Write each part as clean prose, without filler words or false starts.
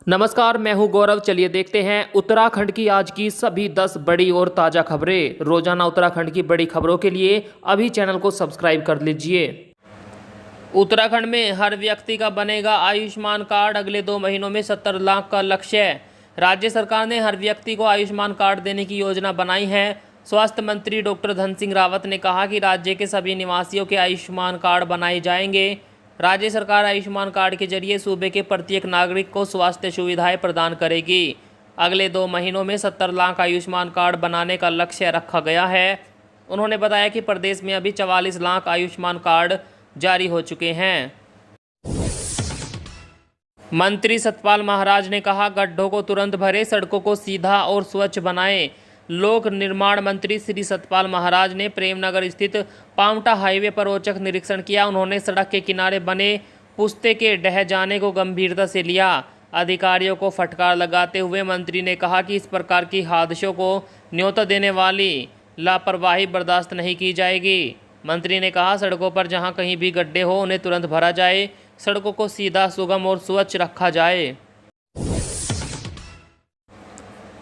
नमस्कार, मैं हूं गौरव। चलिए देखते हैं उत्तराखंड की आज की सभी 10 बड़ी और ताज़ा खबरें। रोजाना उत्तराखंड की बड़ी खबरों के लिए अभी चैनल को सब्सक्राइब कर लीजिए। उत्तराखंड में हर व्यक्ति का बनेगा आयुष्मान कार्ड, अगले 2 महीनों में 70 लाख का लक्ष्य। राज्य सरकार ने हर व्यक्ति को आयुष्मान कार्ड देने की योजना बनाई है। स्वास्थ्य मंत्री डॉक्टर धन सिंह रावत ने कहा कि राज्य के सभी निवासियों के आयुष्मान कार्ड बनाए जाएंगे। राज्य सरकार आयुष्मान कार्ड के जरिए सूबे के प्रत्येक नागरिक को स्वास्थ्य सुविधाएं प्रदान करेगी। अगले 2 महीनों में 70 लाख आयुष्मान कार्ड बनाने का लक्ष्य रखा गया है। उन्होंने बताया कि प्रदेश में अभी 44 लाख आयुष्मान कार्ड जारी हो चुके हैं। मंत्री सतपाल महाराज ने कहा, गड्ढों को तुरंत भरे, सड़कों को सीधा और स्वच्छ बनाएं। लोक निर्माण मंत्री श्री सतपाल महाराज ने प्रेमनगर स्थित पांवटा हाईवे पर औचक निरीक्षण किया। उन्होंने सड़क के किनारे बने पुस्ते के ढह जाने को गंभीरता से लिया। अधिकारियों को फटकार लगाते हुए मंत्री ने कहा कि इस प्रकार की हादसों को न्योता देने वाली लापरवाही बर्दाश्त नहीं की जाएगी। मंत्री ने कहा, सड़कों पर जहां कहीं भी गड्ढे हो उन्हें तुरंत भरा जाए, सड़कों को सीधा, सुगम और स्वच्छ रखा जाए।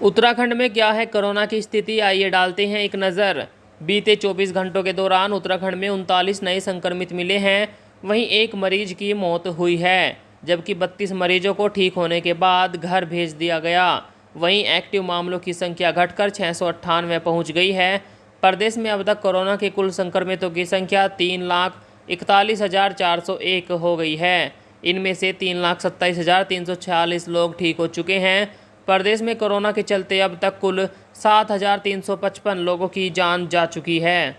उत्तराखंड में क्या है कोरोना की स्थिति, आइए डालते हैं एक नज़र। बीते 24 घंटों के दौरान उत्तराखंड में 39 नए संक्रमित मिले हैं। वहीं एक मरीज की मौत हुई है, जबकि 32 मरीजों को ठीक होने के बाद घर भेज दिया गया। वहीं एक्टिव मामलों की संख्या घटकर 698 पहुंच गई है। प्रदेश में अब तक कोरोना के कुल संक्रमितों की संख्या 3,41,401 हो गई है। इनमें से 3,27,346 लोग ठीक हो चुके हैं। प्रदेश में कोरोना के चलते अब तक कुल 7,355 लोगों की जान जा चुकी है।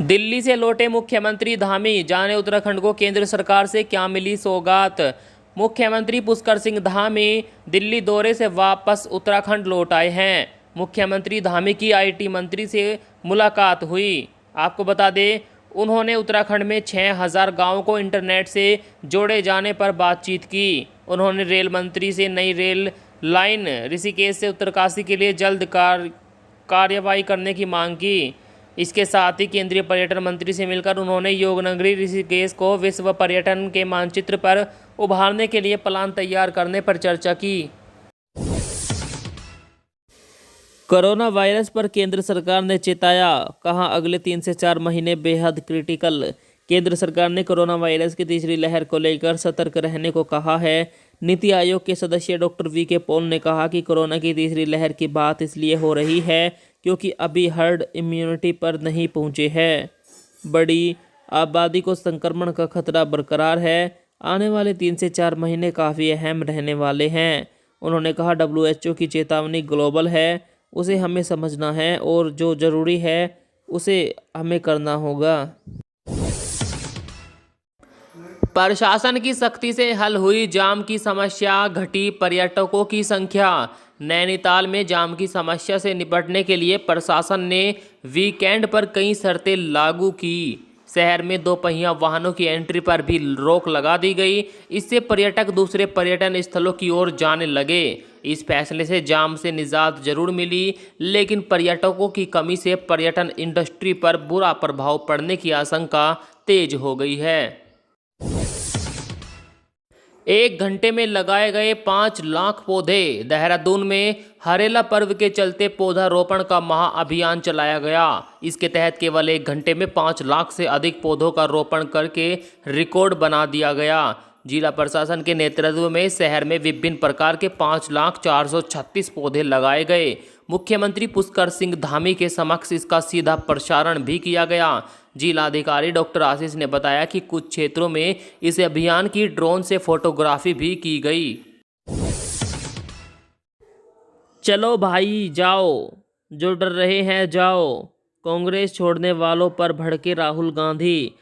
दिल्ली से लौटे मुख्यमंत्री धामी, जाने उत्तराखंड को केंद्र सरकार से क्या मिली सौगात। मुख्यमंत्री पुष्कर सिंह धामी दिल्ली दौरे से वापस उत्तराखंड लौट आए हैं। मुख्यमंत्री धामी की आईटी मंत्री से मुलाकात हुई। आपको बता दें, उन्होंने उत्तराखंड में 6,000 गाँवों को इंटरनेट से जोड़े जाने पर बातचीत की। उन्होंने रेल मंत्री से नई रेल लाइन ऋषिकेश से उत्तरकाशी के लिए जल्द कार्यवाही करने की मांग की। इसके साथ ही केंद्रीय पर्यटन मंत्री से मिलकर उन्होंने योगनगरी ऋषिकेश को विश्व पर्यटन के मानचित्र पर उभारने के लिए प्लान तैयार करने पर चर्चा की। कोरोना वायरस पर केंद्र सरकार ने चेताया, कहा अगले 3 से 4 महीने बेहद क्रिटिकल। केंद्र सरकार ने कोरोना वायरस की तीसरी लहर को लेकर सतर्क रहने को कहा है। नीति आयोग के सदस्य डॉक्टर वी.के. पॉल ने कहा कि कोरोना की तीसरी लहर की बात इसलिए हो रही है क्योंकि अभी हर्ड इम्यूनिटी पर नहीं पहुंचे हैं। बड़ी आबादी को संक्रमण का खतरा बरकरार है। आने वाले 3 से 4 महीने काफ़ी अहम रहने वाले हैं। उन्होंने कहा, WHO की चेतावनी ग्लोबल है, उसे हमें समझना है और जो ज़रूरी है उसे हमें करना होगा। प्रशासन की सख्ती से हल हुई जाम की समस्या, घटी पर्यटकों की संख्या। नैनीताल में जाम की समस्या से निपटने के लिए प्रशासन ने वीकेंड पर कई शर्तें लागू की। शहर में 2 पहिया वाहनों की एंट्री पर भी रोक लगा दी गई। इससे पर्यटक दूसरे पर्यटन स्थलों की ओर जाने लगे। इस फैसले से जाम से निजात जरूर मिली, लेकिन पर्यटकों की कमी से पर्यटन इंडस्ट्री पर बुरा प्रभाव पड़ने की आशंका तेज हो गई है। 1 घंटे में लगाए गए 5 लाख पौधे। देहरादून में हरेला पर्व के चलते पौधारोपण का महाअभियान चलाया गया। इसके तहत केवल 1 घंटे में 5 लाख से अधिक पौधों का रोपण करके रिकॉर्ड बना दिया गया। जिला प्रशासन के नेतृत्व में शहर में विभिन्न प्रकार के 5,436 पौधे लगाए गए। मुख्यमंत्री पुष्कर सिंह धामी के समक्ष इसका सीधा प्रसारण भी किया गया। जिलाधिकारी डॉक्टर आशीष ने बताया कि कुछ क्षेत्रों में इस अभियान की ड्रोन से फोटोग्राफी भी की गई। चलो भाई जाओ, जो डर रहे हैं जाओ। कांग्रेस छोड़ने वालों पर भड़के राहुल गांधी।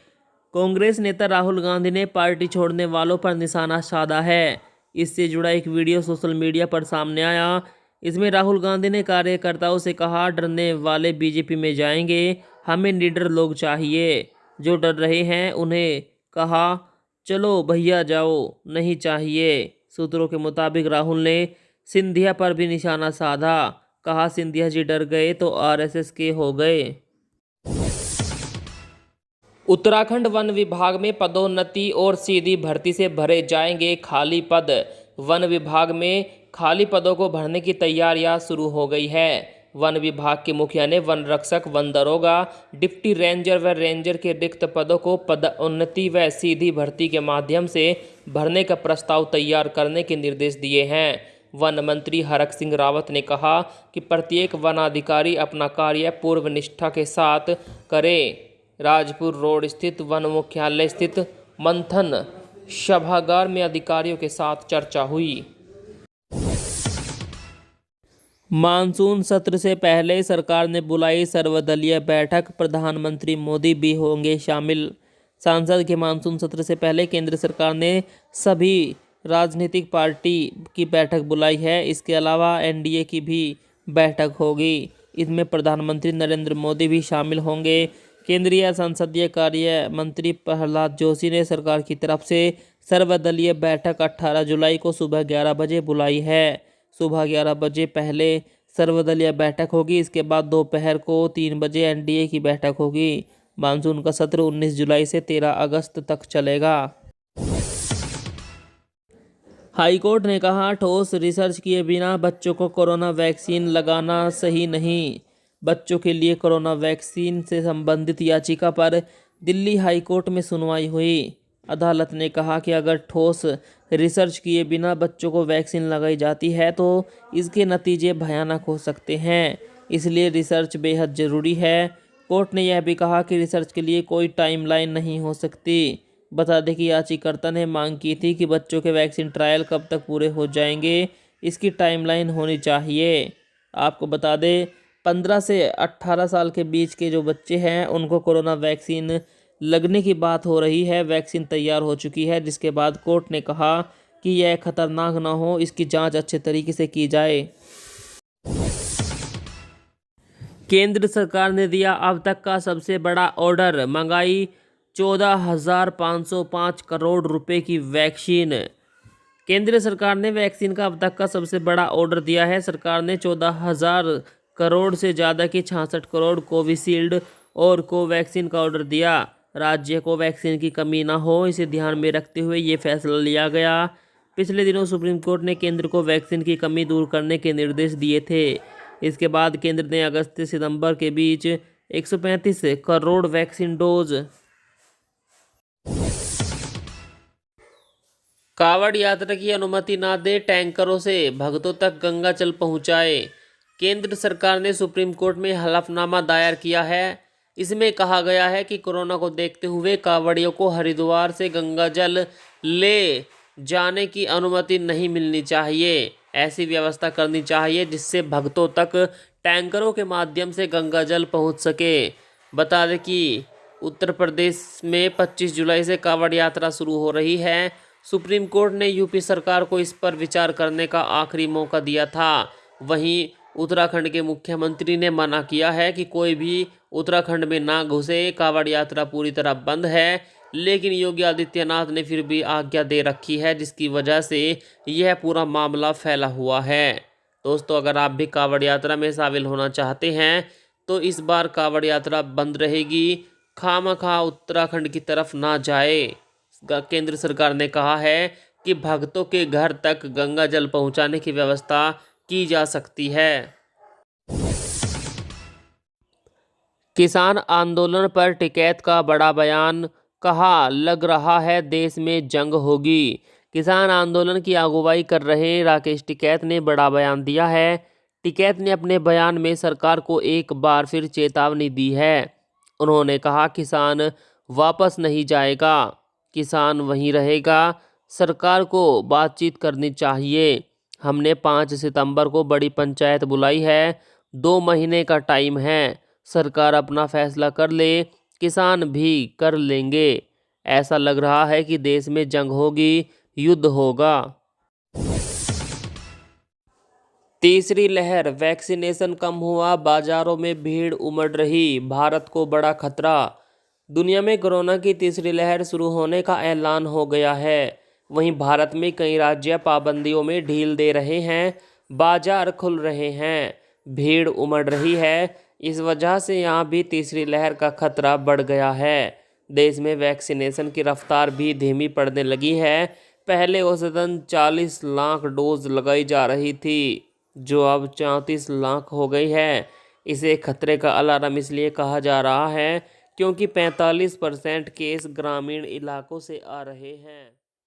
कांग्रेस नेता राहुल गांधी ने पार्टी छोड़ने वालों पर निशाना साधा है। इससे जुड़ा एक वीडियो सोशल मीडिया पर सामने आया। इसमें राहुल गांधी ने कार्यकर्ताओं से कहा, डरने वाले बीजेपी में जाएंगे, हमें निडर लोग चाहिए। जो डर रहे हैं उन्हें कहा, चलो भैया जाओ, नहीं चाहिए। सूत्रों के मुताबिक राहुल ने सिंधिया पर भी निशाना साधा। कहा, सिंधिया जी डर गए तो आरएसएस के हो गए। उत्तराखंड वन विभाग में पदोन्नति और सीधी भर्ती से भरे जाएंगे खाली पद। वन विभाग में खाली पदों को भरने की तैयारियां शुरू हो गई है। वन विभाग के मुखिया ने वन रक्षक, वन दरोगा, डिप्टी रेंजर व रेंजर के रिक्त पदों को पदोन्नति व सीधी भर्ती के माध्यम से भरने का प्रस्ताव तैयार करने के निर्देश दिए हैं। वन मंत्री हरक सिंह रावत ने कहा कि प्रत्येक वनाधिकारी अपना कार्य पूर्व निष्ठा के साथ करे। राजपुर रोड स्थित वन मुख्यालय स्थित मंथन सभागार में अधिकारियों के साथ चर्चा हुई। मानसून सत्र से पहले सरकार ने बुलाई सर्वदलीय बैठक, प्रधानमंत्री मोदी भी होंगे शामिल। संसद के मानसून सत्र से पहले केंद्र सरकार ने सभी राजनीतिक पार्टी की बैठक बुलाई है। इसके अलावा एनडीए की भी बैठक होगी। इसमें प्रधानमंत्री नरेंद्र मोदी भी शामिल होंगे। केंद्रीय संसदीय कार्य मंत्री प्रहलाद जोशी ने सरकार की तरफ से सर्वदलीय बैठक 18 जुलाई को सुबह 11 बजे बुलाई है। सुबह 11 बजे पहले सर्वदलीय बैठक होगी। इसके बाद दोपहर को 3 बजे एनडीए की बैठक होगी। मानसून का सत्र 19 जुलाई से 13 अगस्त तक चलेगा। हाईकोर्ट ने कहा, ठोस रिसर्च किए बिना बच्चों को कोरोना वैक्सीन लगाना सही नहीं। बच्चों के लिए कोरोना वैक्सीन से संबंधित याचिका पर दिल्ली हाईकोर्ट में सुनवाई हुई। अदालत ने कहा कि अगर ठोस रिसर्च किए बिना बच्चों को वैक्सीन लगाई जाती है तो इसके नतीजे भयानक हो सकते हैं, इसलिए रिसर्च बेहद ज़रूरी है। कोर्ट ने यह भी कहा कि रिसर्च के लिए कोई टाइमलाइन नहीं हो सकती। बता दें कि याचिकाकर्ता ने मांग की थी कि बच्चों के वैक्सीन ट्रायल कब तक पूरे हो जाएंगे, इसकी टाइमलाइन होनी चाहिए। आपको बता दें, 15 से 18 साल के बीच के जो बच्चे हैं उनको कोरोना वैक्सीन लगने की बात हो रही है। वैक्सीन तैयार हो चुकी है, जिसके बाद कोर्ट ने कहा कि यह खतरनाक ना हो, इसकी जांच अच्छे तरीके से की जाए। केंद्र सरकार ने दिया अब तक का सबसे बड़ा ऑर्डर, मंगाई 14,505 करोड़ रुपए की वैक्सीन। केंद्र सरकार ने वैक्सीन का अब तक का सबसे बड़ा ऑर्डर दिया है। सरकार ने 14,000 करोड़ से ज़्यादा की 66 करोड़ कोविशील्ड और कोवैक्सीन का ऑर्डर दिया। राज्य को वैक्सीन की कमी ना हो, इसे ध्यान में रखते हुए ये फैसला लिया गया। पिछले दिनों सुप्रीम कोर्ट ने केंद्र को वैक्सीन की कमी दूर करने के निर्देश दिए थे। इसके बाद केंद्र ने अगस्त से सितंबर के बीच 135 करोड़ वैक्सीन डोज। कांवड़ यात्रा की अनुमति ना दे, टैंकरों से भक्तों तक गंगा जल पहुंचाए। केंद्र सरकार ने सुप्रीम कोर्ट में हलफनामा दायर किया है। इसमें कहा गया है कि कोरोना को देखते हुए कांवड़ियों को हरिद्वार से गंगा जल ले जाने की अनुमति नहीं मिलनी चाहिए। ऐसी व्यवस्था करनी चाहिए जिससे भक्तों तक टैंकरों के माध्यम से गंगा जल पहुंच सके। बता दें कि उत्तर प्रदेश में 25 जुलाई से कांवड़ यात्रा शुरू हो रही है। सुप्रीम कोर्ट ने यूपी सरकार को इस पर विचार करने का आखिरी मौका दिया था। वहीं उत्तराखंड के मुख्यमंत्री ने मना किया है कि कोई भी उत्तराखंड में ना घुसे। कांवड़ यात्रा पूरी तरह बंद है, लेकिन योगी आदित्यनाथ ने फिर भी आज्ञा दे रखी है, जिसकी वजह से यह पूरा मामला फैला हुआ है। दोस्तों, अगर आप भी कांवड़ यात्रा में शामिल होना चाहते हैं तो इस बार कांवड़ यात्रा बंद रहेगी। खामखा उत्तराखंड की तरफ ना जाए। केंद्र सरकार ने कहा है कि भक्तों के घर तक गंगा जल पहुंचाने की व्यवस्था की जा सकती है। किसान आंदोलन पर टिकैत का बड़ा बयान, कहा लग रहा है देश में जंग होगी। किसान आंदोलन की अगुवाई कर रहे राकेश टिकैत ने बड़ा बयान दिया है। टिकैत ने अपने बयान में सरकार को एक बार फिर चेतावनी दी है। उन्होंने कहा, किसान वापस नहीं जाएगा, किसान वहीं रहेगा। सरकार को बातचीत करनी चाहिए। हमने 5 सितंबर को बड़ी पंचायत बुलाई है। 2 महीने का टाइम है। सरकार अपना फैसला कर ले, किसान भी कर लेंगे। ऐसा लग रहा है कि देश में जंग होगी, युद्ध होगा। तीसरी लहर, वैक्सीनेशन कम हुआ, बाजारों में भीड़ उमड़ रही, भारत को बड़ा खतरा। दुनिया में कोरोना की तीसरी लहर शुरू होने का ऐलान हो गया है। वहीं भारत में कई राज्य पाबंदियों में ढील दे रहे हैं, बाजार खुल रहे हैं, भीड़ उमड़ रही है। इस वजह से यहाँ भी तीसरी लहर का खतरा बढ़ गया है। देश में वैक्सीनेशन की रफ्तार भी धीमी पड़ने लगी है। पहले औसतन 40 लाख डोज लगाई जा रही थी, जो अब 34 लाख हो गई है। इसे खतरे का अलार्म इसलिए कहा जा रहा है क्योंकि 45% केस ग्रामीण इलाकों से आ रहे हैं।